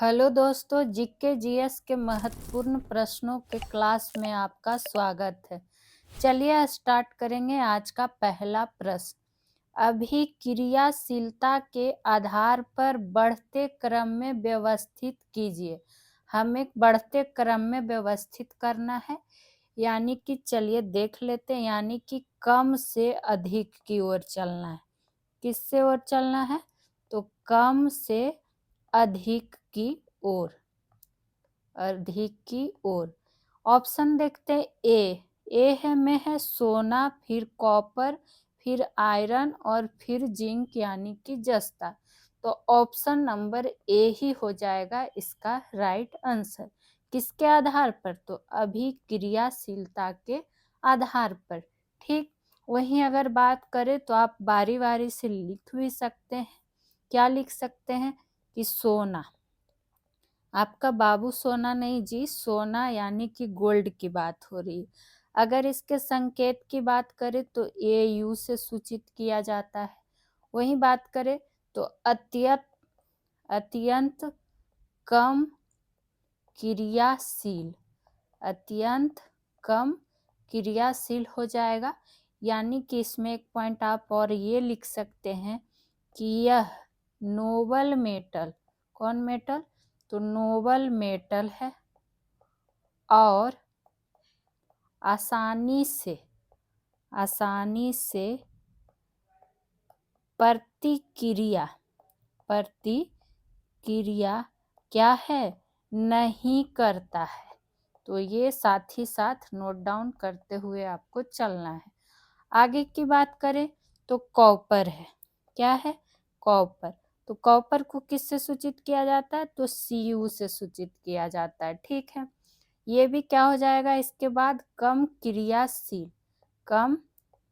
Hello दोस्तों, GK GS के महत्वपूर्ण प्रश्नों के क्लास में आपका स्वागत है। चलिए स्टार्ट करेंगे आज का पहला प्रश्न। अभिक्रियाशीलता के आधार पर बढ़ते क्रम में व्यवस्थित कीजिए। हमें बढ़ते क्रम में व्यवस्थित करना है, यानी कि चलिए देख लेते हैं, यानी कि कम से अधिक की ओर चलना है। किससे ओर चलना है? तो कम से अधिक की ओर, अधिक की ओर। ऑप्शन देखते हैं। ए है में है सोना, फिर कॉपर, फिर आयरन और फिर जिंक यानी कि जस्ता। तो ऑप्शन नंबर ए ही हो जाएगा इसका राइट आंसर। किसके आधार पर? तो अभिक्रियाशीलता के आधार पर। ठीक, वहीं अगर बात करें तो आप बारी बारी से लिख भी सकते हैं। क्या लिख सकते हैं कि सोना। आपका बाबू सोना नहीं जी, सोना यानी कि गोल्ड की बात हो रही है। अगर इसके संकेत की बात करें तो ए यू से सूचित किया जाता है। वहीं बात करें तो अत्यंत कम क्रियाशील, अत्यंत कम क्रियाशील हो जाएगा। यानी कि इसमें एक पॉइंट आप और ये लिख सकते हैं कि यह नोबल मेटल, कौन मेटल? तो नोबल मेटल है और आसानी से प्रतिक्रिया क्या है? नहीं करता है। तो ये साथ ही साथ नोट डाउन करते हुए आपको चलना है। आगे की बात करें तो कॉपर है। क्या है? कॉपर। तो कॉपर को किससे सूचित किया जाता है? तो Cu से सूचित किया जाता है। ठीक है, ये भी क्या हो जाएगा इसके बाद? कम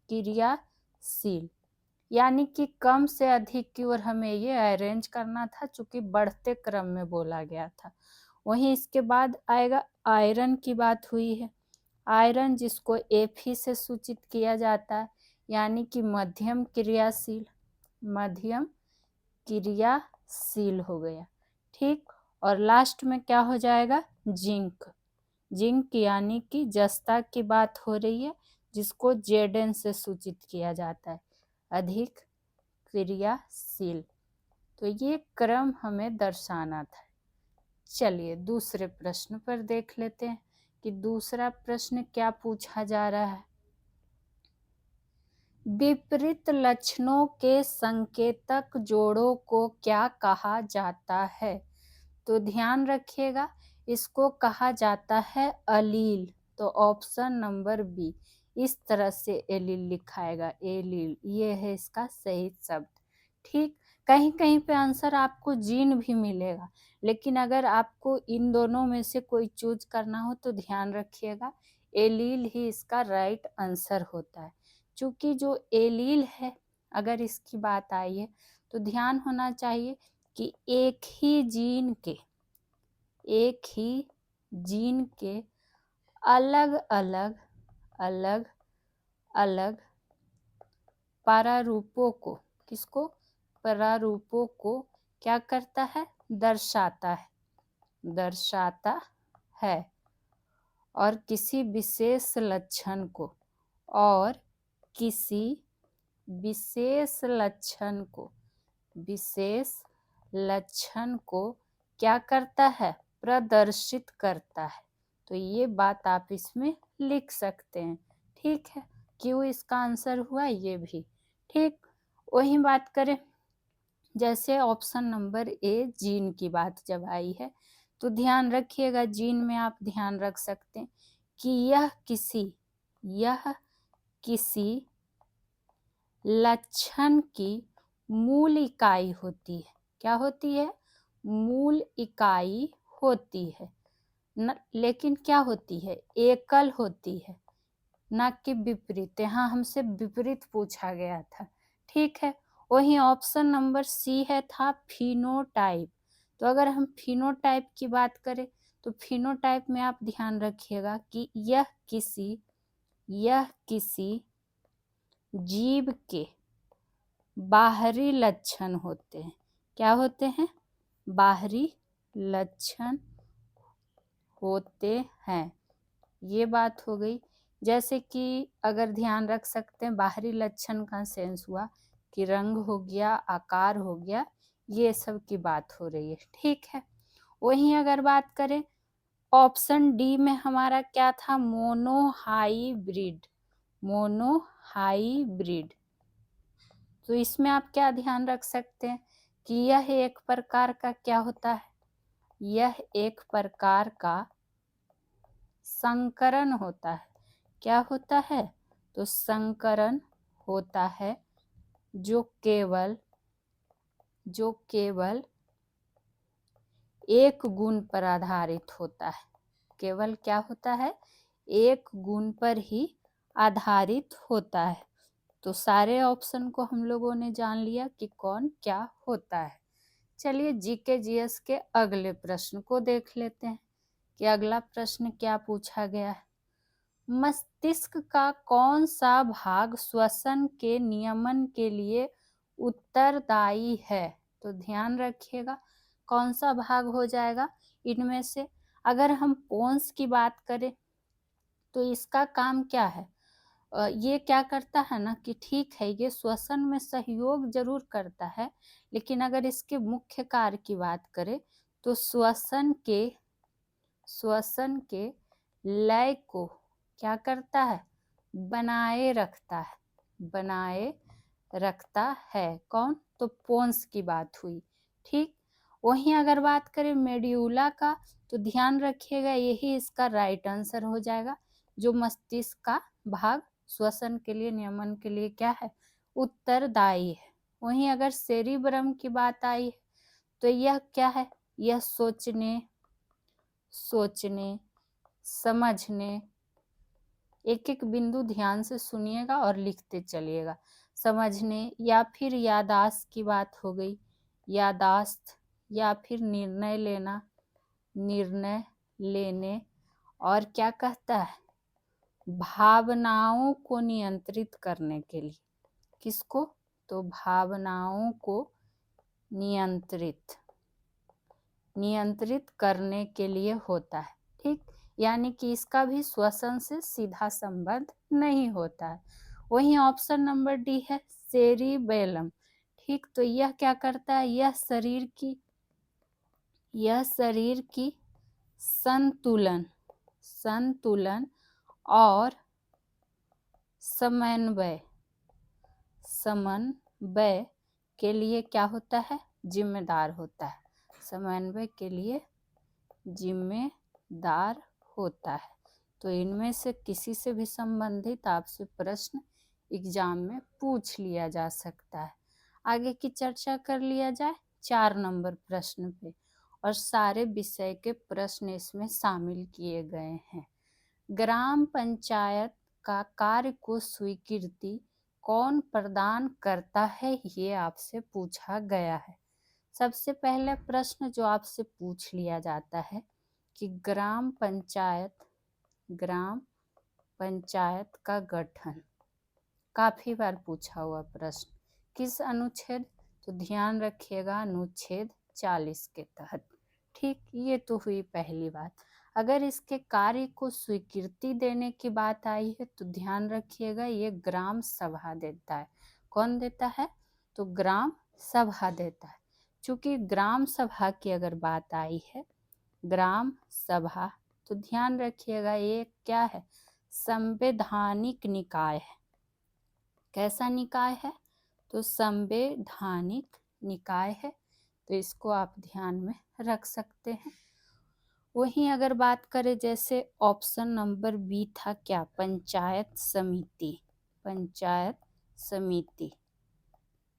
क्रियाशील, यानी कि कम से अधिक की ओर हमें ये अरेंज करना था, चूंकि बढ़ते क्रम में बोला गया था। वहीं इसके बाद आएगा आयरन की बात हुई है। आयरन जिसको Fe से सूचित किया जाता है, यानी कि मध्यम क्रियाशील हो गया। ठीक, और लास्ट में क्या हो जाएगा? जिंक यानी कि जस्ता की बात हो रही है, जिसको Zn से सूचित किया जाता है, अधिक क्रियाशील। तो ये क्रम हमें दर्शाना था। चलिए दूसरे प्रश्न पर देख लेते हैं कि दूसरा प्रश्न क्या पूछा जा रहा है। विपरीत लक्षणों के संकेतक जोड़ों को क्या कहा जाता है? तो ध्यान रखिएगा, इसको कहा जाता है अलील। तो ऑप्शन नंबर बी, इस तरह से एलील लिखाएगा, एलील, ये है इसका सही शब्द। ठीक, कहीं कहीं पे आंसर आपको जीन भी मिलेगा, लेकिन अगर आपको इन दोनों में से कोई चूज करना हो तो ध्यान रखिएगा एलील ही इसका राइट आंसर होता है। चूंकि जो एलील है, अगर इसकी बात आई है तो ध्यान होना चाहिए कि एक ही जीन के अलग अलग प्रारूपों को, किसको? प्रारूपों को क्या करता है? दर्शाता है। और किसी विशेष लक्षण को क्या करता है? प्रदर्शित करता है। तो ये बात आप इसमें लिख सकते हैं। ठीक है, क्यों इसका आंसर हुआ ये भी। ठीक, वही बात करें, जैसे ऑप्शन नंबर ए जीन की बात जब आई है तो ध्यान रखिएगा, जीन में आप ध्यान रख सकते हैं कि यह किसी लक्षण की मूल इकाई होती है। क्या होती है? मूल इकाई होती है न, लेकिन क्या होती है? एकल होती है, न कि विपरीत। यहाँ हमसे विपरीत पूछा गया था। ठीक है, वही ऑप्शन नंबर सी है था फिनोटाइप। तो अगर हम फिनोटाइप की बात करें तो फिनोटाइप में आप ध्यान रखिएगा कि यह किसी जीव के बाहरी लक्षण होते हैं। क्या होते हैं? बाहरी लक्षण होते हैं। ये बात हो गई। जैसे कि अगर ध्यान रख सकते हैं, बाहरी लक्षण का सेंस हुआ कि रंग हो गया, आकार हो गया, ये सब की बात हो रही है। ठीक है। वहीं अगर बात करें ऑप्शन डी में हमारा क्या था, मोनोहाइब्रिड। मोनोहाइब्रिड, तो इसमें आप क्या ध्यान रख सकते हैं कि यह एक प्रकार का क्या होता है, यह एक प्रकार का संकरण होता है। क्या होता है, तो संकरण होता है जो केवल एक गुण पर आधारित होता है। केवल क्या होता है, एक गुण पर ही आधारित होता है। तो सारे ऑप्शन को हम लोगों ने जान लिया कि कौन क्या होता है। चलिए जीके जीएस के अगले प्रश्न को देख लेते हैं कि अगला प्रश्न क्या पूछा गया है। मस्तिष्क का कौन सा भाग श्वसन के नियमन के लिए उत्तरदायी है, तो ध्यान रखिएगा कौन सा भाग हो जाएगा इनमें से। अगर हम पोन्स की बात करें तो इसका काम क्या है, ये क्या करता है ना कि ठीक है ये श्वसन में सहयोग जरूर करता है, लेकिन अगर इसके मुख्य कार्य की बात करें तो श्वसन के लय को क्या करता है, बनाए रखता है। कौन, तो पोन्स की बात हुई। ठीक। वहीं अगर बात करें मेड्यूला का तो ध्यान रखिएगा यही इसका राइट आंसर हो जाएगा। जो मस्तिष्क का भाग श्वसन के लिए नियमन के लिए क्या है, उत्तरदायी है। वहीं अगर सेरिब्रम की बात आई है तो यह क्या है, यह सोचने समझने, एक एक बिंदु ध्यान से सुनिएगा और लिखते चलिएगा। समझने या फिर यादाश्त की बात हो गई, यादाश्त या फिर निर्णय लेने और क्या कहता है, भावनाओं को नियंत्रित करने के लिए। किसको, तो भावनाओं को नियंत्रित करने के लिए होता है। ठीक, यानी कि इसका भी श्वसन से सीधा संबंध नहीं होता है। वहीं ऑप्शन नंबर डी है सेरिबेलम। ठीक, तो यह क्या करता है, यह शरीर की संतुलन और समन्वय के लिए क्या होता है, जिम्मेदार होता है। समन्वय के लिए जिम्मेदार होता है। तो इनमें से किसी से भी संबंधित आपसे प्रश्न एग्जाम में पूछ लिया जा सकता है। आगे की चर्चा कर लिया जाए 4 नंबर प्रश्न पे, और सारे विषय के प्रश्न इसमें शामिल किए गए हैं। ग्राम पंचायत का कार्य को स्वीकृति कौन प्रदान करता है, ये आपसे पूछा गया है। सबसे पहले प्रश्न जो आपसे पूछ लिया जाता है कि ग्राम पंचायत का गठन, काफी बार पूछा हुआ प्रश्न, किस अनुच्छेद, तो ध्यान रखिएगा अनुच्छेद 40 के तहत। ठीक, ये तो हुई पहली बात। अगर इसके कार्य को स्वीकृति देने की बात आई है तो ध्यान रखिएगा ये ग्राम सभा देता है। कौन देता है, तो ग्राम सभा देता है। चूंकि ग्राम सभा की अगर बात आई है, ग्राम सभा, तो ध्यान रखिएगा ये क्या है, संवैधानिक निकाय है। कैसा निकाय है, तो संवैधानिक निकाय है। तो इसको आप ध्यान में रख सकते हैं। वहीं अगर बात करें जैसे ऑप्शन नंबर बी था क्या, पंचायत समिति,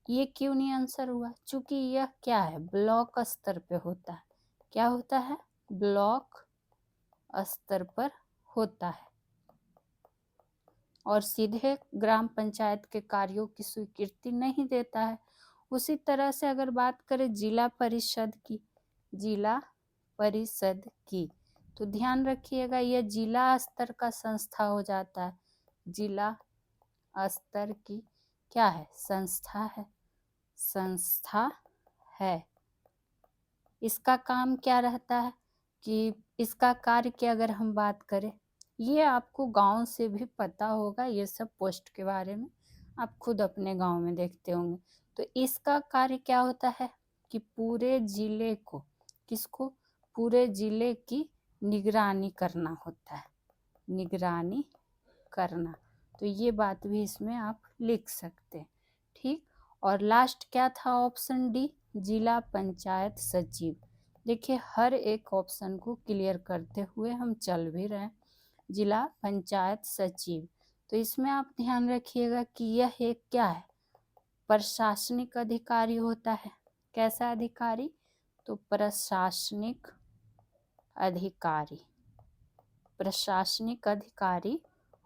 ये क्यों नहीं आंसर हुआ, चूंकि यह क्या है, ब्लॉक स्तर पे होता है। क्या होता है, ब्लॉक स्तर पर होता है और सीधे ग्राम पंचायत के कार्यों की स्वीकृति नहीं देता है। उसी तरह से अगर बात करें जिला परिषद की, तो ध्यान रखिएगा यह जिला स्तर का संस्था हो जाता है। जिला स्तर की क्या है, संस्था है। इसका काम क्या रहता है कि इसका कार्य की अगर हम बात करें, ये आपको गांव से भी पता होगा, ये सब पोस्ट के बारे में आप खुद अपने गांव में देखते होंगे। तो इसका कार्य क्या होता है कि पूरे जिले को, किसको, पूरे जिले की निगरानी करना होता है, निगरानी करना। तो ये बात भी इसमें आप लिख सकते हैं, ठीक। और लास्ट क्या था, ऑप्शन डी, जिला पंचायत सचिव। देखिए हर एक ऑप्शन को क्लियर करते हुए हम चल भी रहे हैं। जिला पंचायत सचिव, तो इसमें आप ध्यान रखिएगा कि यह एक क्या है, प्रशासनिक अधिकारी होता है। कैसा अधिकारी, तो प्रशासनिक अधिकारी, प्रशासनिक अधिकारी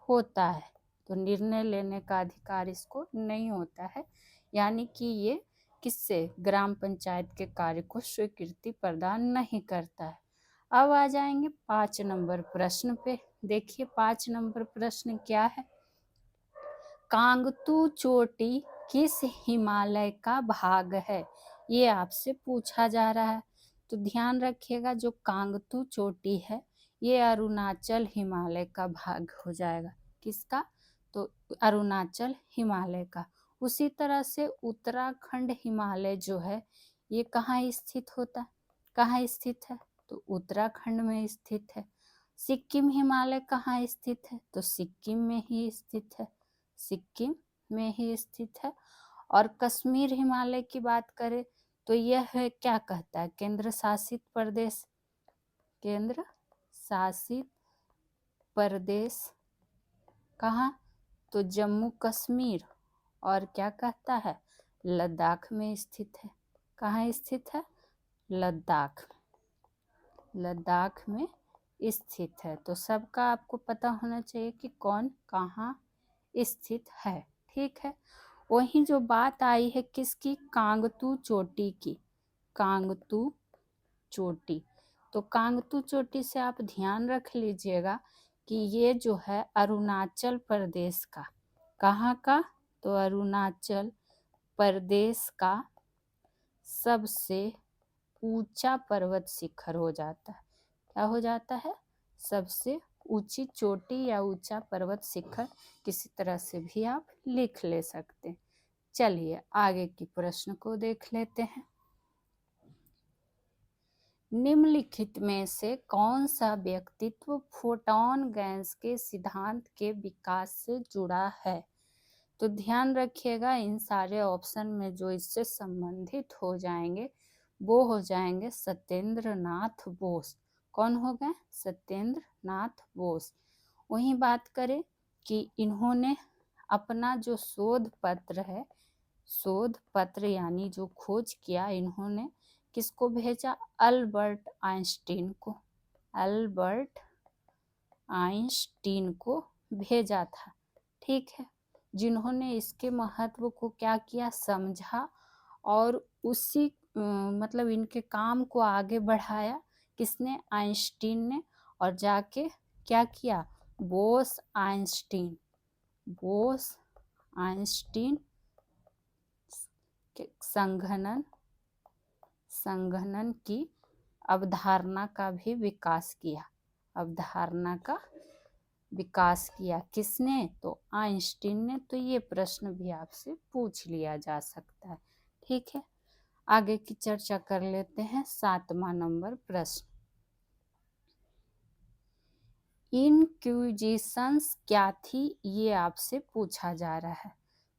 होता है। तो निर्णय लेने का अधिकार इसको नहीं होता है, यानी कि ये किससे, ग्राम पंचायत के कार्य को स्वीकृति प्रदान नहीं करता है। अब आ जाएंगे 5 नंबर प्रश्न पे। देखिए 5 नंबर प्रश्न क्या है, कांगतू चोटी किस हिमालय का भाग है, ये आपसे पूछा जा रहा है। तो ध्यान रखिएगा जो कांगतू चोटी है ये अरुणाचल हिमालय का भाग हो जाएगा। किसका, तो अरुणाचल हिमालय का। उसी तरह से उत्तराखंड हिमालय जो है ये कहाँ स्थित होता है, कहाँ स्थित है, तो उत्तराखंड में स्थित है। सिक्किम हिमालय कहाँ स्थित है, तो सिक्किम में ही स्थित है, सिक्किम में ही स्थित है। और कश्मीर हिमालय की बात करें तो यह है क्या कहता है, केंद्र शासित प्रदेश, केंद्र शासित प्रदेश कहाँ, तो जम्मू कश्मीर, और क्या कहता है, लद्दाख में स्थित है। कहाँ स्थित है, लद्दाख, लद्दाख में स्थित है। तो सबका आपको पता होना चाहिए कि कौन कहाँ स्थित है, ठीक है। वहीं जो बात आई है किसकी, कांगतू चोटी की, कांगतू चोटी। तो कांगतू चोटी से आप ध्यान रख लीजिएगा कि ये जो है अरुणाचल प्रदेश का, कहाँ का, तो अरुणाचल प्रदेश का सबसे ऊंचा पर्वत शिखर हो जाता है। क्या हो जाता है, सबसे ऊंची चोटी या ऊंचा पर्वत शिखर, किसी तरह से भी आप लिख ले सकते हैं। चलिए आगे की प्रश्न को देख लेते हैं। निम्नलिखित में से कौन सा व्यक्तित्व फोटॉन गैस के सिद्धांत के विकास से जुड़ा है, तो ध्यान रखिएगा इन सारे ऑप्शन में जो इससे संबंधित हो जाएंगे वो हो जाएंगे सत्येंद्र नाथ बोस। कौन हो गए, सत्येंद्र नाथ बोस। वहीं बात करें कि इन्होंने अपना जो शोध पत्र है, शोध पत्र यानी जो खोज किया इन्होंने, किसको भेजा, अल्बर्ट आइंस्टीन को, अल्बर्ट आइंस्टीन को भेजा था, ठीक है। जिन्होंने इसके महत्व को क्या किया, समझा, और उसी मतलब इनके काम को आगे बढ़ाया, किसने, आइंस्टीन ने। और जाके क्या किया, बोस आइंस्टीन, बोस आइंस्टीन के संघनन की अवधारणा का भी विकास किया, अवधारणा का विकास किया किसने, तो आइंस्टीन ने। तो ये प्रश्न भी आपसे पूछ लिया जा सकता है, ठीक है। आगे की चर्चा कर लेते हैं। 7वां नंबर प्रश्न, इंक्विजिशंस क्या थी, ये आपसे पूछा जा रहा है।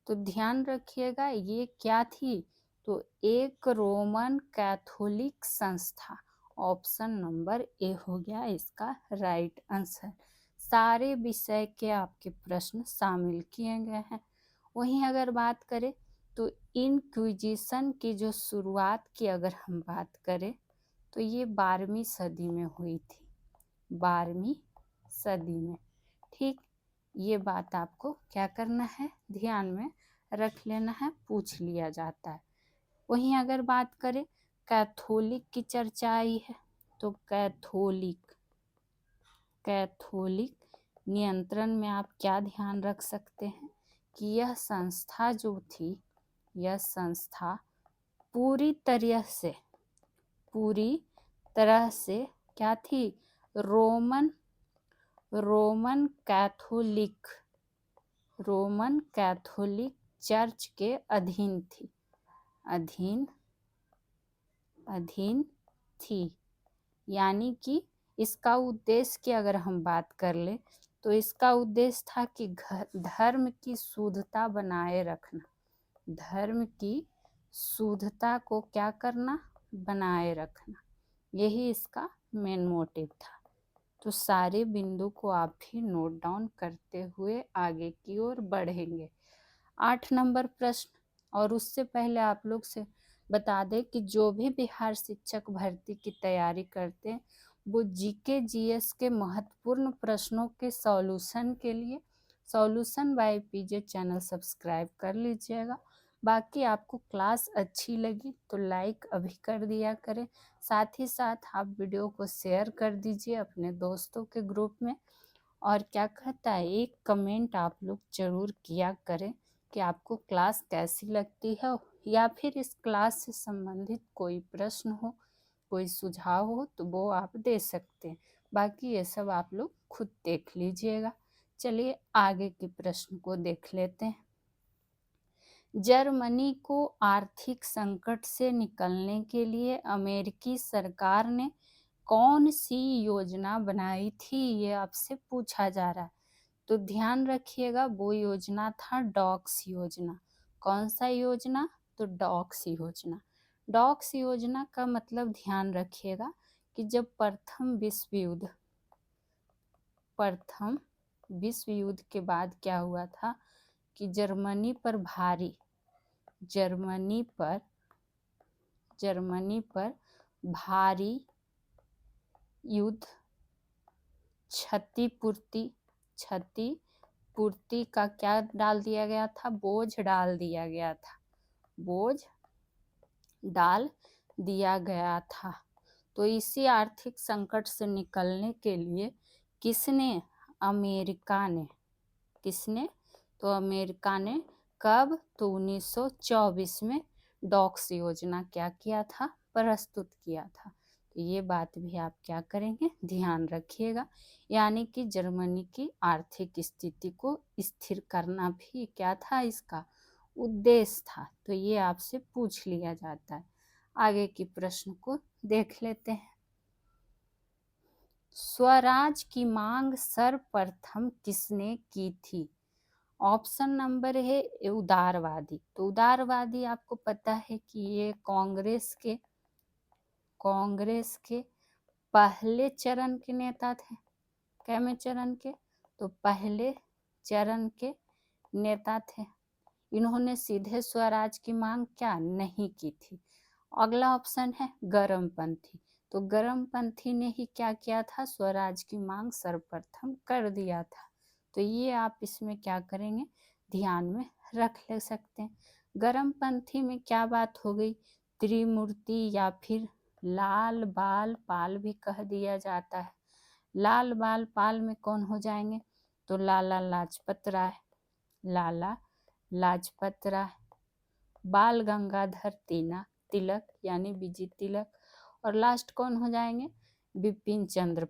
तो ध्यान रखिएगा ये क्या थी, तो एक रोमन कैथोलिक संस्था। ऑप्शन नंबर ए हो गया इसका राइट आंसर। सारे विषय के आपके प्रश्न शामिल किए गए हैं। वहीं अगर बात करें तो इंक्विजिशन की जो शुरुआत की अगर हम बात करें तो ये 12वीं सदी में हुई थी, 12वीं सदी में, ठीक। ये बात आपको क्या करना है, ध्यान में रख लेना है, पूछ लिया जाता है। वहीं अगर बात करें कैथोलिक की चर्चा आई है, तो कैथोलिक, कैथोलिक नियंत्रण में आप क्या ध्यान रख सकते हैं कि यह संस्था जो थी, यह संस्था पूरी तरह से, पूरी तरह से क्या थी, रोमन कैथोलिक चर्च के अधीन थी, अधीन थी। यानी कि इसका उद्देश्य की अगर हम बात कर ले तो इसका उद्देश्य था कि धर्म की शुद्धता बनाए रखना, धर्म की शुद्धता को क्या करना, बनाए रखना, यही इसका मेन मोटिव था। तो सारे बिंदु को आप भी नोट डाउन करते हुए आगे की ओर बढ़ेंगे। 8 नंबर प्रश्न, और उससे पहले आप लोग से बता दें कि जो भी बिहार शिक्षक भर्ती की तैयारी करते हैं वो जीके जीएस के महत्वपूर्ण प्रश्नों के सॉल्यूशन के लिए solution by PJ channel subscribe कर लीजिएगा। बाकी आपको क्लास अच्छी लगी तो लाइक अभी कर दिया करें, साथ ही साथ आप वीडियो को शेयर कर दीजिए अपने दोस्तों के ग्रुप में, और क्या कहता है एक कमेंट आप लोग जरूर किया करें कि आपको क्लास कैसी लगती है, या फिर इस क्लास से संबंधित कोई प्रश्न हो, कोई सुझाव हो तो वो आप दे सकते हैं। बाकी ये सब आप लोग खुद देख लीजिएगा। चलिए आगे के प्रश्न को देख लेते हैं। जर्मनी को आर्थिक संकट से निकलने के लिए अमेरिकी सरकार ने कौन सी योजना बनाई थी, ये आपसे पूछा जा रहा है। तो ध्यान रखिएगा वो योजना था डॉक्स योजना। कौन सा योजना, तो डॉक्स योजना। डॉक्स योजना का मतलब ध्यान रखिएगा कि जब प्रथम विश्व युद्ध के बाद क्या हुआ था कि जर्मनी पर भारी युद्ध क्षतिपूर्ति का क्या डाल दिया गया था, बोझ डाल दिया गया था। तो इसी आर्थिक संकट से निकलने के लिए अमेरिका ने कब, तो 1924 में डॉक्स योजना क्या किया था, प्रस्तुत किया था। तो ये बात भी आप क्या करेंगे, ध्यान रखिएगा। यानी कि जर्मनी की आर्थिक स्थिति को स्थिर करना भी क्या था, इसका उद्देश्य था। तो ये आपसे पूछ लिया जाता है। आगे की प्रश्न को देख लेते हैं। स्वराज की मांग सर्वप्रथम किसने की थी? ऑप्शन नंबर है उदारवादी। तो उदारवादी आपको पता है कि ये कांग्रेस के पहले चरण के नेता थे। कैमे चरण के, तो पहले चरण के नेता थे। इन्होंने सीधे स्वराज की मांग क्या नहीं की थी। अगला ऑप्शन है गर्मपंथी। तो गर्मपंथी ने ही क्या किया था, स्वराज की मांग सर्वप्रथम कर दिया था। तो ये आप इसमें क्या करेंगे, ध्यान में रख ले सकते हैं। गर्मपंथी में क्या बात हो गई, त्रिमूर्ति या फिर लाल बाल पाल भी कह दिया जाता है। लाल बाल पाल में कौन हो जाएंगे, तो लाला लाजपत राय, बाल गंगाधर तिलक यानी बीजी तिलक, और लास्ट कौन हो जाएंगे, बिपिन चंद्र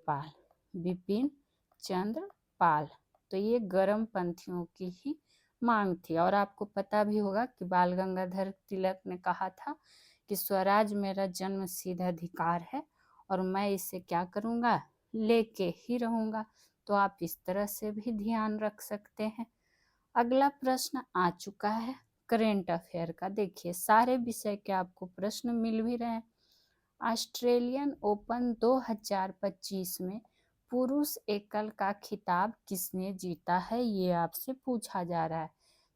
पाल। तो ये गर्मपंथियों की ही मांग थी। और आपको पता भी होगा कि बाल गंगाधर तिलक ने कहा था कि स्वराज मेरा जन्म सिद्ध अधिकार है और मैं इसे क्या करूँगा, लेके ही रहूँगा। तो आप इस तरह से भी ध्यान रख सकते हैं। अगला प्रश्न आ चुका है करेंट अफेयर का। देखिए सारे विषय के आपको प्रश्न मिल भी रहे हैं। ऑस्ट्रेलियन ओपन 2025 में पुरुष एकल का खिताब किसने जीता है, ये आपसे पूछा जा रहा है।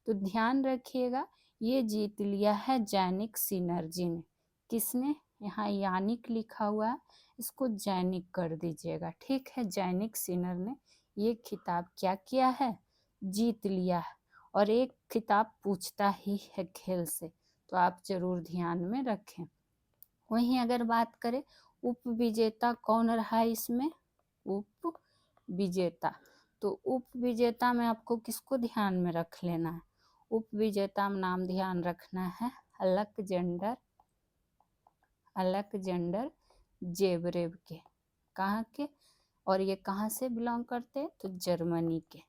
तो ध्यान रखिएगा ये जीत लिया है जैनिक सिनर्जी ने। किसने, यहाँ यानिक लिखा हुआ है, इसको जैनिक कर दीजिएगा, ठीक है। जैनिक सिनर ने ये खिताब क्या किया है, जीत लिया है। और एक खिताब पूछता ही है खेल से, तो आप जरूर ध्यान में रखें। वहीं अगर बात करें उप विजेता कौन रहा है इसमें, उप विजेता, तो उप विजेता में आपको किसको ध्यान में रख लेना है, उप विजेता में नाम ध्यान रखना है अलेक्जेंडर जेबरेव के। कहाँ के? और ये कहाँ से बिलोंग करते हैं? तो जर्मनी के।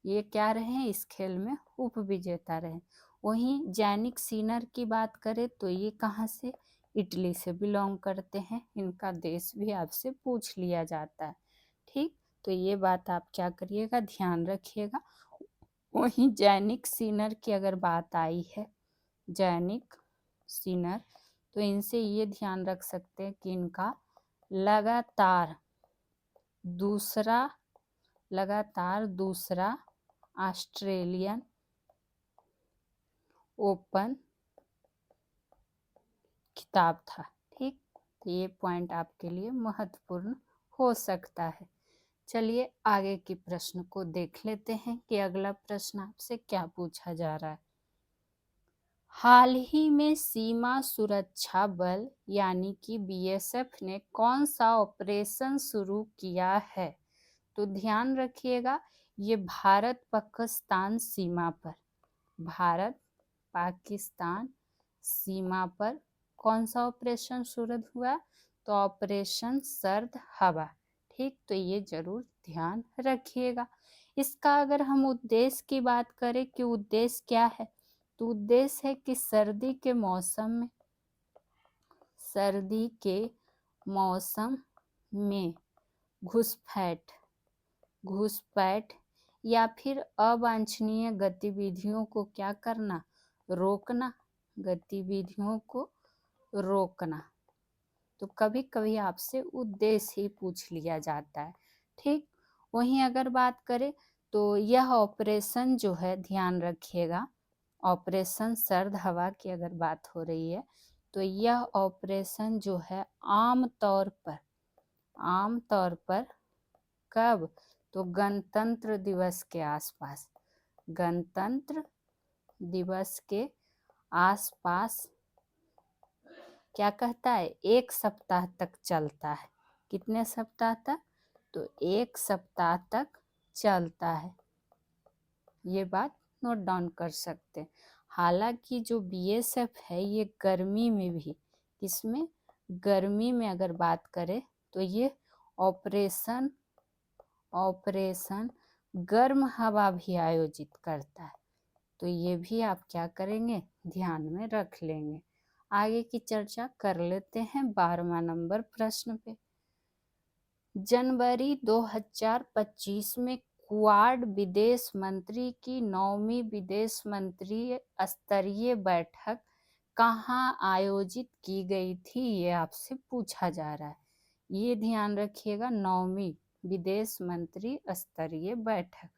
ये क्या रहे? इस खेल में उपविजेता रहे। वहीं जैनिक सिनर की बात करें तो ये कहाँ से? इटली से बिलोंग करते हैं। इनका देश भी आपसे पूछ लिया जाता है। ठीक, तो ये बात आप क्या करिएगा, ध्यान रखिएगा। वहीं जैनिक सिनर की अगर बात आई है, जैनिक सिनर, तो इनसे ये ध्यान रख सकते हैं कि इनका लगातार दूसरा ऑस्ट्रेलियन ओपन खिताब था। ठीक, तो ये पॉइंट आपके लिए महत्वपूर्ण हो सकता है। चलिए आगे के प्रश्न को देख लेते हैं कि अगला प्रश्न आपसे क्या पूछा जा रहा है। हाल ही में सीमा सुरक्षा बल यानी कि बीएसएफ ने कौन सा ऑपरेशन शुरू किया है? तो ध्यान रखिएगा, ये भारत पाकिस्तान सीमा पर कौन सा ऑपरेशन शुरू हुआ? तो ऑपरेशन सर्द हवा। ठीक, तो ये जरूर ध्यान रखिएगा। इसका अगर हम उद्देश्य की बात करें कि उद्देश्य क्या है, तो उद्देश्य है कि सर्दी के मौसम में घुसपैठ या फिर अवांछनीय गतिविधियों को क्या करना? रोकना। तो कभी कभी आपसे उद्देश्य ही पूछ लिया जाता है। ठीक, वहीं अगर बात करें तो यह ऑपरेशन जो है, ध्यान रखिएगा, ऑपरेशन सर्द हवा की अगर बात हो रही है तो यह ऑपरेशन जो है आम तौर पर कब? तो गणतंत्र दिवस के आसपास क्या कहता है? 1 सप्ताह तक चलता है। कितने सप्ताह तक? तो 1 सप्ताह तक चलता है। ये बात नोट डाउन कर सकते हैं। हालांकि जो बीएसएफ है ये गर्मी में अगर बात करें तो ये ऑपरेशन गर्म हवा भी आयोजित करता है। तो ये भी आप क्या करेंगे? ध्यान में रख लेंगे। आगे की चर्चा कर लेते हैं 12वां नंबर प्रश्न पे। जनवरी 2025 में क्वाड विदेश मंत्री की 9वीं विदेश मंत्री स्तरीय बैठक कहाँ आयोजित की गई थी? ये आपसे पूछा जा रहा है। ये ध्यान रखिएगा, 9वीं विदेश मंत्री स्तरीय बैठक।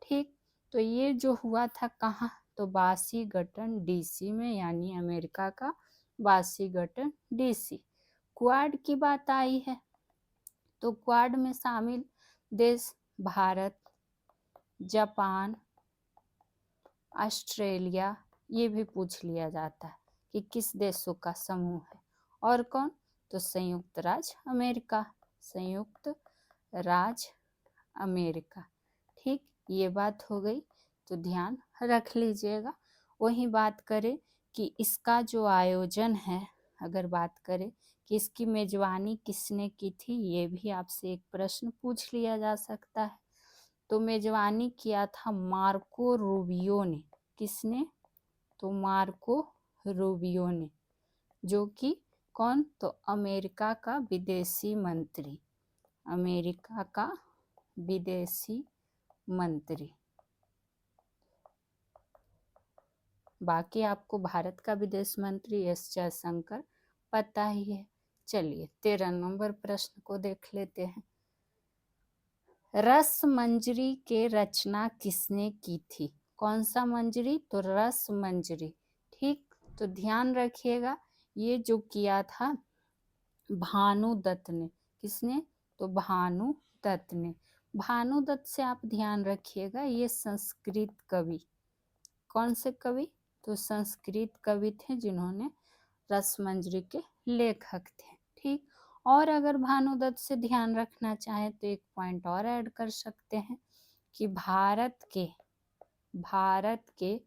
ठीक, तो ये जो हुआ था कहाँ? तो वाशिंगटन डीसी में, यानी अमेरिका का वाशिंगटन डीसी। क्वाड की बात आई है तो क्वाड में शामिल देश भारत, जापान, ऑस्ट्रेलिया, ये भी पूछ लिया जाता है कि किस देशों का समूह है। और कौन? तो संयुक्त राज्य अमेरिका। ठीक, ये बात हो गई, तो ध्यान रख लीजिएगा। वहीं बात करें कि इसका जो आयोजन है, अगर बात करें कि इसकी मेजबानी किसने की थी, ये भी आपसे एक प्रश्न पूछ लिया जा सकता है। तो मेजबानी किया था मार्को रूबियो ने। किसने? तो मार्को रूबियो ने, जो कि कौन? तो अमेरिका का विदेशी मंत्री। बाकी आपको भारत का विदेश मंत्री एस जयशंकर पता ही है। चलिए 13 नंबर प्रश्न को देख लेते हैं। रस मंजरी के रचना किसने की थी? कौन सा मंजरी? तो रस मंजरी। ठीक, तो ध्यान रखिएगा, ये जो किया था भानुदत्त ने। किसने? तो भानुदत्त ने। भानुदत्त से आप ध्यान रखिएगा, ये संस्कृत कवि। कौन से कवि? तो संस्कृत कवि थे जिन्होंने रसमंजरी के लेखक थे। ठीक, और अगर भानुदत्त से ध्यान रखना चाहे तो एक पॉइंट और ऐड कर सकते हैं कि भारत के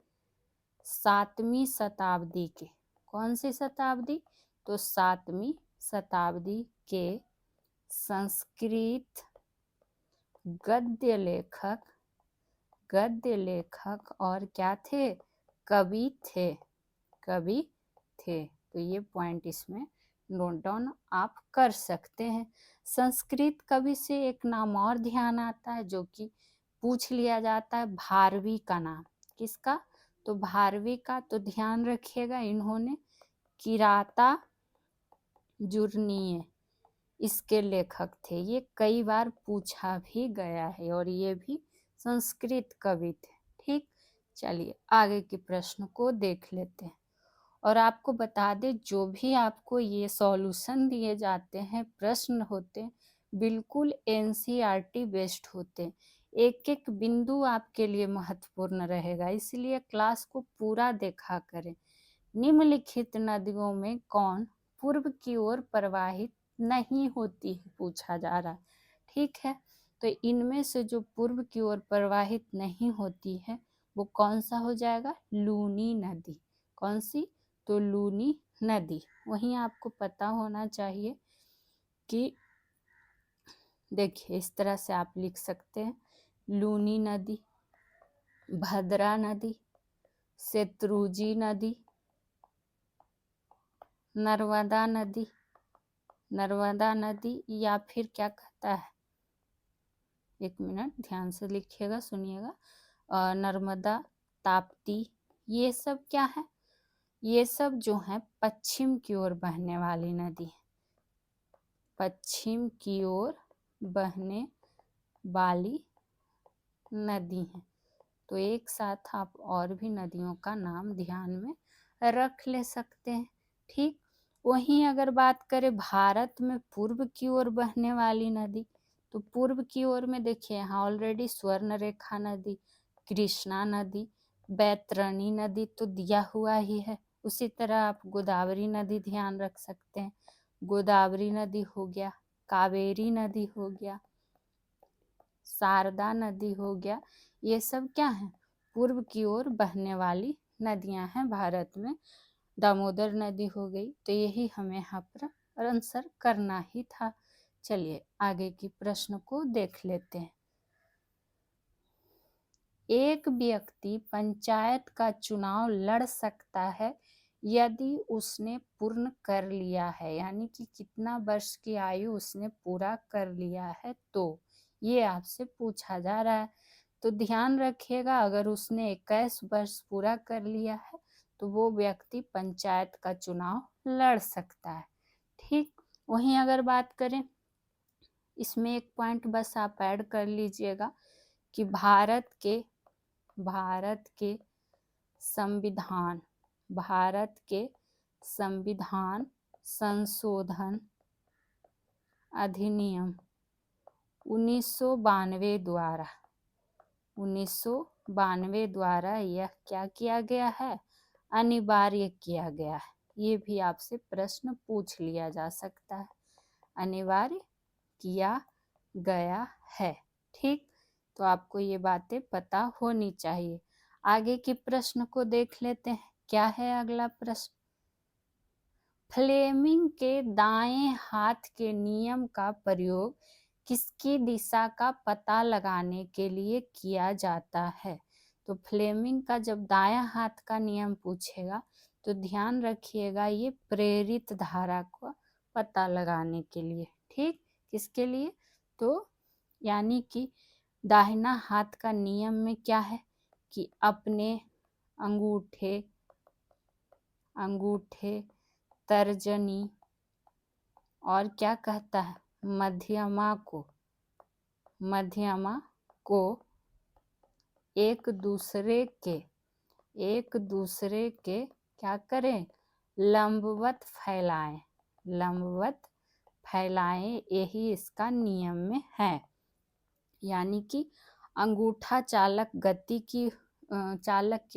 7वीं शताब्दी के, कौन सी शताब्दी? तो 7वीं शताब्दी के संस्कृत गद्य लेखक और क्या थे, कवि थे। तो ये पॉइंट इसमें नोट डाउन आप कर सकते हैं। संस्कृत कवि से एक नाम और ध्यान आता है जो कि पूछ लिया जाता है, भारवी का नाम। किसका? तो भारवी का। तो ध्यान रखिएगा, इन्होंने किराता जुर्नीय इसके लेखक थे। ये कई बार पूछा भी गया है और ये भी संस्कृत कवि थे। ठीक, चलिए आगे के प्रश्न को देख लेते हैं। और आपको बता दें, जो भी आपको ये सॉल्यूशन दिए जाते हैं, प्रश्न होते हैं, बिल्कुल एनसीईआरटी बेस्ड होते हैं। एक एक बिंदु आपके लिए महत्वपूर्ण रहेगा, इसलिए क्लास को पूरा देखा करें। निम्नलिखित नदियों में कौन पूर्व की ओर प्रवाहित नहीं होती है, पूछा जा रहा है। ठीक है, तो इनमें से जो पूर्व की ओर प्रवाहित नहीं होती है वो कौन सा हो जाएगा? लूनी नदी। कौन सी? तो लूनी नदी। वहीं आपको पता होना चाहिए कि देखिए, इस तरह से आप लिख सकते हैं, लूनी नदी, भद्रा नदी, शत्रुंजय नदी, नर्मदा नदी, या फिर क्या कहता है, एक मिनट ध्यान से लिखिएगा, सुनिएगा, नर्मदा, ताप्ती, ये सब क्या है? ये सब जो है पश्चिम की ओर बहने वाली नदी है। पश्चिम की ओर बहने वाली नदी है। तो एक साथ आप और भी नदियों का नाम ध्यान में रख ले सकते हैं। ठीक, वहीं अगर बात करें भारत में पूर्व की ओर बहने वाली नदी, तो पूर्व की ओर में देखिए यहाँ ऑलरेडी स्वर्णरेखा नदी, कृष्णा नदी, बैतरणी नदी तो दिया हुआ ही है। उसी तरह आप गोदावरी नदी ध्यान रख सकते हैं, गोदावरी नदी हो गया, कावेरी नदी हो गया, शारदा नदी हो गया। ये सब क्या है? पूर्व की ओर बहने वाली नदियां हैं भारत में। दामोदर नदी हो गई। तो यही हमें यहाँ पर आंसर करना ही था। चलिए आगे की प्रश्न को देख लेते हैं। एक व्यक्ति पंचायत का चुनाव लड़ सकता है यदि उसने पूर्ण कर लिया है, यानी कि कितना वर्ष की आयु उसने पूरा कर लिया है, तो ये आपसे पूछा जा रहा है। तो ध्यान रखिएगा, अगर उसने 21 वर्ष पूरा कर लिया है तो वो व्यक्ति पंचायत का चुनाव लड़ सकता है। ठीक, वहीं अगर बात करें, इसमें एक पॉइंट बस आप ऐड कर लीजिएगा कि भारत के संविधान संशोधन अधिनियम 1992 द्वारा यह क्या किया गया है? अनिवार्य किया गया है। ये भी आपसे प्रश्न पूछ लिया जा सकता है, अनिवार्य किया गया है। ठीक, तो आपको ये बातें पता होनी चाहिए। आगे के प्रश्न को देख लेते हैं। क्या है अगला प्रश्न? फ्लेमिंग के दाएं हाथ के नियम का प्रयोग किसकी दिशा का पता लगाने के लिए किया जाता है? तो फ्लेमिंग का जब दायां हाथ का नियम पूछेगा तो ध्यान रखिएगा, ये प्रेरित धारा को पता लगाने के लिए। ठीक, किसके लिए? तो यानी कि दाहिना हाथ का नियम में क्या है कि अपने अंगूठे, तर्जनी और क्या कहता है, मध्यमा को एक दूसरे के क्या करें? लंबवत फैलाएं, यही इसका नियम में है। यानी कि अंगूठा चालक की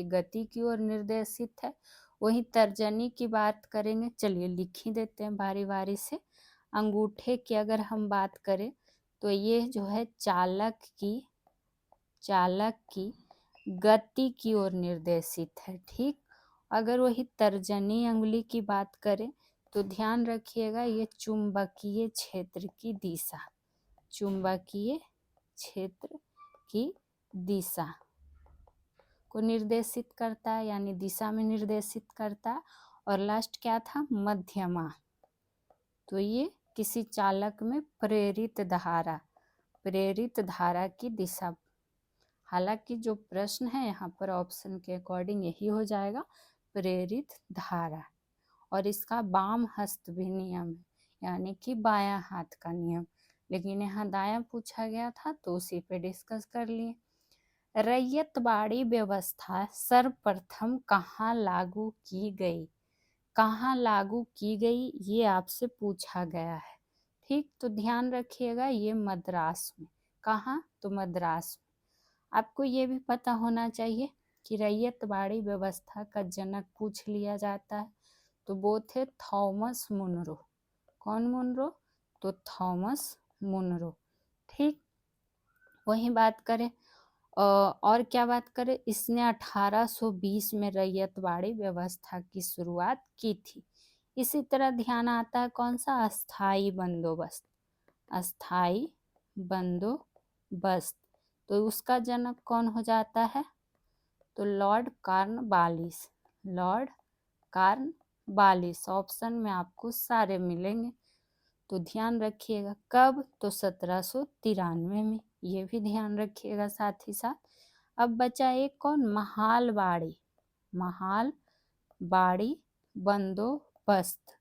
गति की ओर निर्देशित है। वही तर्जनी की बात करेंगे, चलिए लिख ही देते हैं बारी बारी से। अंगूठे की अगर हम बात करें तो ये जो है चालक की गति की ओर निर्देशित है। ठीक, अगर वही तर्जनी अंगुली की बात करें तो ध्यान रखिएगा ये चुंबकीय क्षेत्र की दिशा, चुंबकीय क्षेत्र की दिशा को निर्देशित करता है, यानी दिशा में निर्देशित करता है। और लास्ट क्या था, मध्यमा। तो ये किसी चालक में प्रेरित धारा की दिशा। हालांकि जो प्रश्न है यहाँ पर ऑप्शन के अकॉर्डिंग यही हो जाएगा, प्रेरित धारा। और इसका वाम हस्त भी नियम है, यानी कि बायां हाथ का नियम, लेकिन यहाँ दायां पूछा गया था तो उसी पे डिस्कस कर लिए। रैयतवाड़ी व्यवस्था सर्वप्रथम कहाँ लागू की गई, कहाँ लागू की गई ये आपसे पूछा गया है। ठीक, तो ध्यान रखिएगा ये मद्रास में। कहाँ, तो मद्रास में। आपको ये भी पता होना चाहिए कि रैयतवाड़ी व्यवस्था का जनक पूछ लिया जाता है, तो वो थे थॉमस मुनरो। कौन मुनरो, तो थॉमस मुनरो। ठीक, वही बात करें और क्या बात करें, इसने 1820 में रैयतवाड़ी व्यवस्था की शुरुआत की थी। इसी तरह ध्यान आता है कौन सा, अस्थाई बंदोबस्त, अस्थाई बंदोबस्त। तो उसका जनक कौन हो जाता है, तो Lord Cornwallis, Lord Cornwallis. Option में आपको सारे मिलेंगे, तो ध्यान रखिएगा। कब, तो 1793 में, ये भी ध्यान रखिएगा साथ ही साथ। अब बचा एक कौन, महालवाड़ी, महालवाड़ी बंदोबस्त।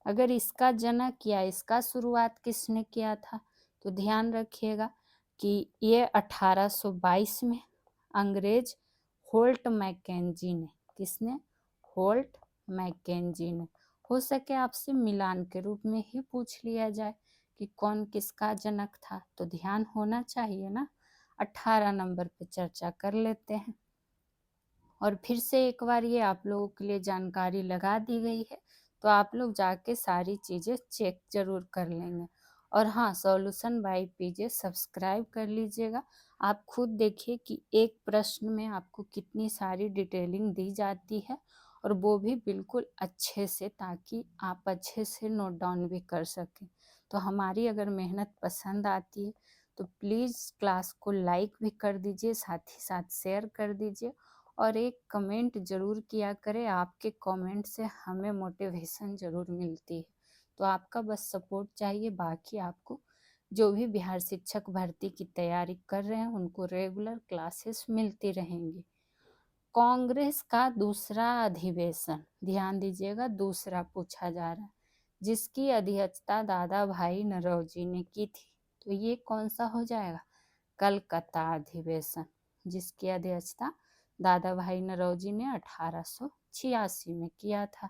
अगर इसका जनक या इसका शुरुआत किसने किया था, तो ध्यान रखिएगा कि ये 1822 में अंग्रेज होल्ट मैकेंजी ने, किसने, होल्ट मैकेंजी ने। हो सके आपसे मिलान के रूप में ही पूछ लिया जाए कि कौन किसका जनक था, तो ध्यान होना चाहिए ना। 18 नंबर पे चर्चा कर लेते हैं। और फिर से एक बार ये आप लोगों के लिए जानकारी लगा दी गई है, तो आप लोग जाके सारी चीज़ें चेक जरूर कर लेंगे। और हाँ, सॉल्यूशन बाय पीजे सब्सक्राइब कर लीजिएगा। आप खुद देखिए कि एक प्रश्न में आपको कितनी सारी डिटेलिंग दी जाती है, और वो भी बिल्कुल अच्छे से, ताकि आप अच्छे से नोट डाउन भी कर सकें। तो हमारी अगर मेहनत पसंद आती है तो प्लीज़ क्लास को लाइक भी कर दीजिए, साथ ही साथ शेयर कर दीजिए, और एक कमेंट जरूर किया करें। आपके कमेंट से हमें मोटिवेशन जरूर मिलती है। तो आपका बस सपोर्ट चाहिए, बाकी आपको जो भी बिहार शिक्षक भर्ती की तैयारी कर रहे हैं उनको रेगुलर क्लासेस मिलती रहेंगी। कांग्रेस का दूसरा अधिवेशन, ध्यान दीजिएगा, दूसरा पूछा जा रहा है, जिसकी अध्यक्षता दादा भाई नौरोजी ने की थी। तो ये कौन सा हो जाएगा, कलकत्ता अधिवेशन, जिसकी अध्यक्षता दादा भाई नौरोजी ने 1886 में किया था।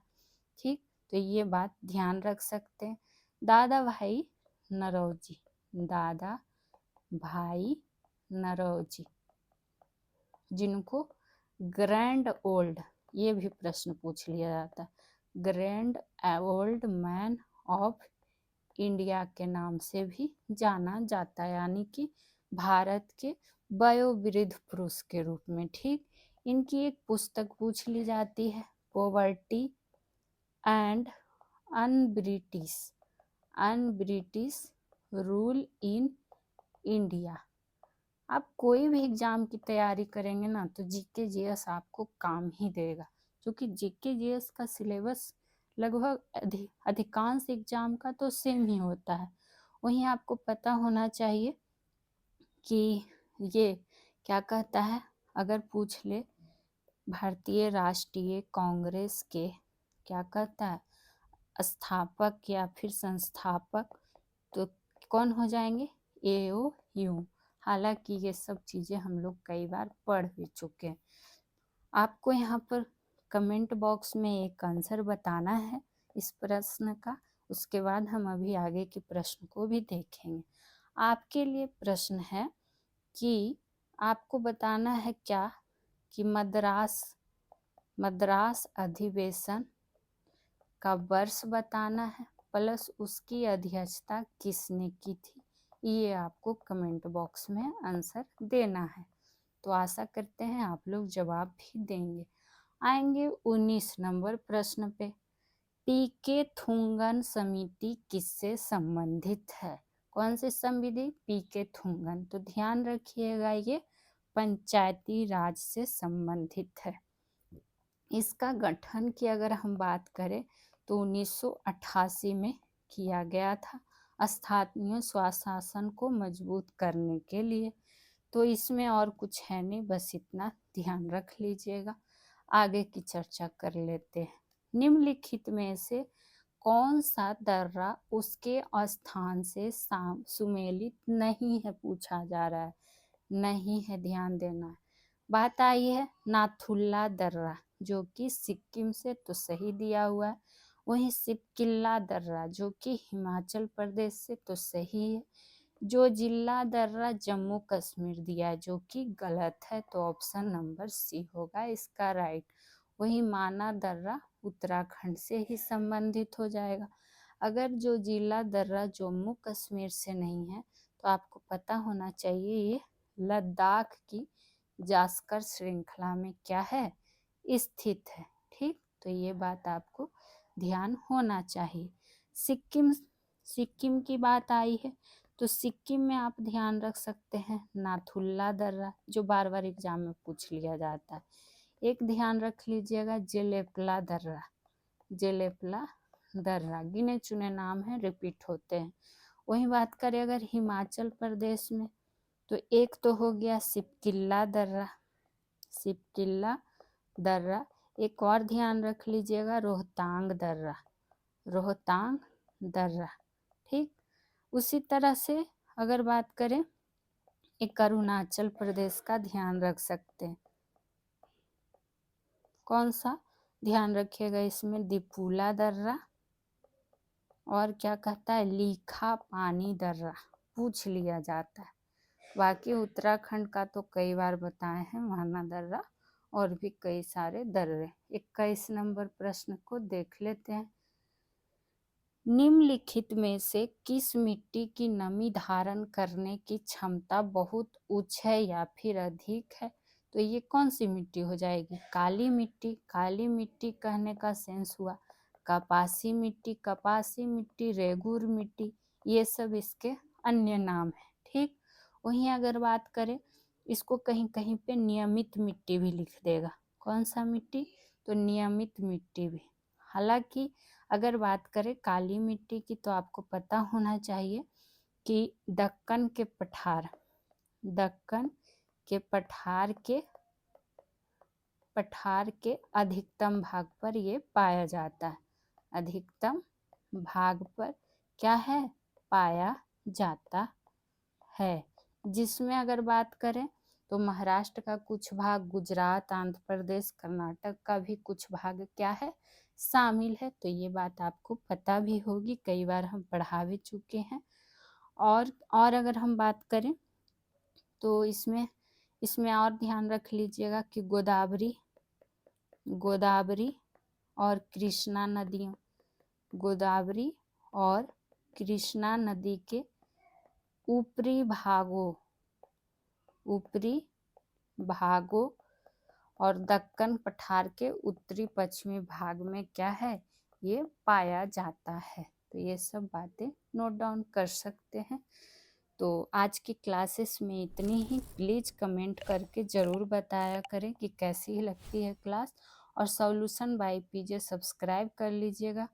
ठीक, तो ये बात ध्यान रख सकते हैं। दादा भाई नौरोजी, दादा भाई नौरोजी, जिनको ग्रैंड ओल्ड, ये भी प्रश्न पूछ लिया जाता है, grand old man of India के नाम से भी जाना जाता है, यानी कि भारत के वयोवृद्ध पुरुष के रूप में। ठीक, इनकी एक पुस्तक पूछ ली जाती है, poverty and un-British rule in India. आप कोई भी एग्जाम की तैयारी करेंगे ना, तो जीके जीएस आपको काम ही देगा, क्योंकि जीके जीएस का सिलेबस लगभग अधिकांश एग्जाम का तो सेम ही होता है। वहीं आपको पता होना चाहिए कि ये क्या कहता है, अगर पूछ ले भारतीय राष्ट्रीय कांग्रेस के क्या कहता है, स्थापक या फिर संस्थापक, तो कौन हो जाएंगे, एओ ह्यूम। हालांकि ये सब चीज़ें हम लोग कई बार पढ़ भी चुके हैं। आपको यहाँ पर कमेंट बॉक्स में एक आंसर बताना है इस प्रश्न का, उसके बाद हम अभी आगे के प्रश्न को भी देखेंगे। आपके लिए प्रश्न है कि आपको बताना है क्या, कि मद्रास अधिवेशन का वर्ष बताना है, प्लस उसकी अध्यक्षता किसने की थी, ये आपको कमेंट बॉक्स में आंसर देना है। तो आशा करते हैं आप लोग जवाब भी देंगे। आएंगे 19 नंबर प्रश्न पे। पीके थुंगन समिति किससे संबंधित है? कौन सी समिति? पीके थुंगन। तो ध्यान रखिएगा ये पंचायती राज से संबंधित है। इसका गठन की अगर हम बात करें तो 1988 में किया गया था स्थानीय स्वशासन को मजबूत करने के लिए। तो इसमें और कुछ है नहीं, बस इतना ध्यान रख लीजिएगा। आगे की चर्चा कर लेते हैं। निम्नलिखित में से कौन सा दर्रा उसके स्थान से सुमेलित नहीं है, पूछा जा रहा है। नहीं है, ध्यान देना है। बात आई है नाथुला दर्रा, जो कि सिक्किम से, तो सही दिया हुआ है। वहीं सिपकिल्ला दर्रा जो कि हिमाचल प्रदेश से, तो सही है। जो जिला दर्रा जम्मू कश्मीर दिया है, जो कि गलत है, तो ऑप्शन नंबर सी होगा इसका राइट। वही माना दर्रा उत्तराखंड से ही संबंधित हो जाएगा। अगर जो जिला दर्रा जम्मू कश्मीर से नहीं है तो आपको पता होना चाहिए ये लद्दाख की जास्कर श्रृंखला में क्या है, स्थित है। ठीक, तो ये बात आपको ध्यान होना चाहिए। सिक्किम की बात आई है तो सिक्किम में आप ध्यान रख सकते हैं नाथुला दर्रा, जो बार बार एग्जाम में पूछ लिया जाता है। एक ध्यान रख लीजिएगा जेलेपला दर्रा। जेलेपला दर्रा गिने चुने नाम है, रिपीट होते हैं। वही बात करें अगर हिमाचल प्रदेश में तो एक तो हो गया सिपकिल्ला दर्रा। सिपकिल्ला दर्रा। एक और ध्यान रख लीजिएगा रोहतांग दर्रा। रोहतांग दर्रा। ठीक, उसी तरह से अगर बात करें एक अरुणाचल प्रदेश का ध्यान रख सकते हैं। कौन सा? ध्यान रखिएगा इसमें दिपुला दर्रा और क्या कहता है लीखा पानी दर्रा, पूछ लिया जाता है। बाकी उत्तराखंड का तो कई बार बताए हैं, माना दर्रा और भी कई सारे दर्रे। 21 नंबर प्रश्न को देख लेते हैं। निम्नलिखित में से किस मिट्टी की नमी धारण करने की क्षमता बहुत उच्च है या फिर अधिक है? तो ये कौन सी मिट्टी हो जाएगी? काली मिट्टी। काली मिट्टी कहने का सेंस हुआ कपासी मिट्टी। कपासी मिट्टी, रेगुर मिट्टी, ये सब इसके अन्य नाम है। ठीक, वहीं अगर बात करें इसको कहीं कहीं पे नियमित मिट्टी भी लिख देगा। कौन सा मिट्टी? तो नियमित मिट्टी भी। हालांकि अगर बात करें काली मिट्टी की तो आपको पता होना चाहिए कि दक्कन के पठार के अधिकतम भाग पर ये पाया जाता है। अधिकतम भाग पर क्या है? पाया जाता है। जिसमें अगर बात करें तो महाराष्ट्र का कुछ भाग, गुजरात, आंध्र प्रदेश, कर्नाटक का भी कुछ भाग क्या है? शामिल है। तो ये बात आपको पता भी होगी, कई बार हम पढ़ा भी चुके हैं। और अगर हम बात करें तो इसमें और ध्यान रख लीजिएगा कि गोदावरी और कृष्णा नदियों, गोदावरी और कृष्णा नदी के ऊपरी भागों और दक्कन पठार के उत्तरी पश्चिमी भाग में क्या है? ये पाया जाता है। तो ये सब बातें नोट डाउन कर सकते हैं। तो आज की क्लासेस में इतनी ही। प्लीज़ कमेंट करके ज़रूर बताया करें कि कैसी लगती है क्लास, और सॉल्यूशन बाय पीजे सब्सक्राइब कर लीजिएगा।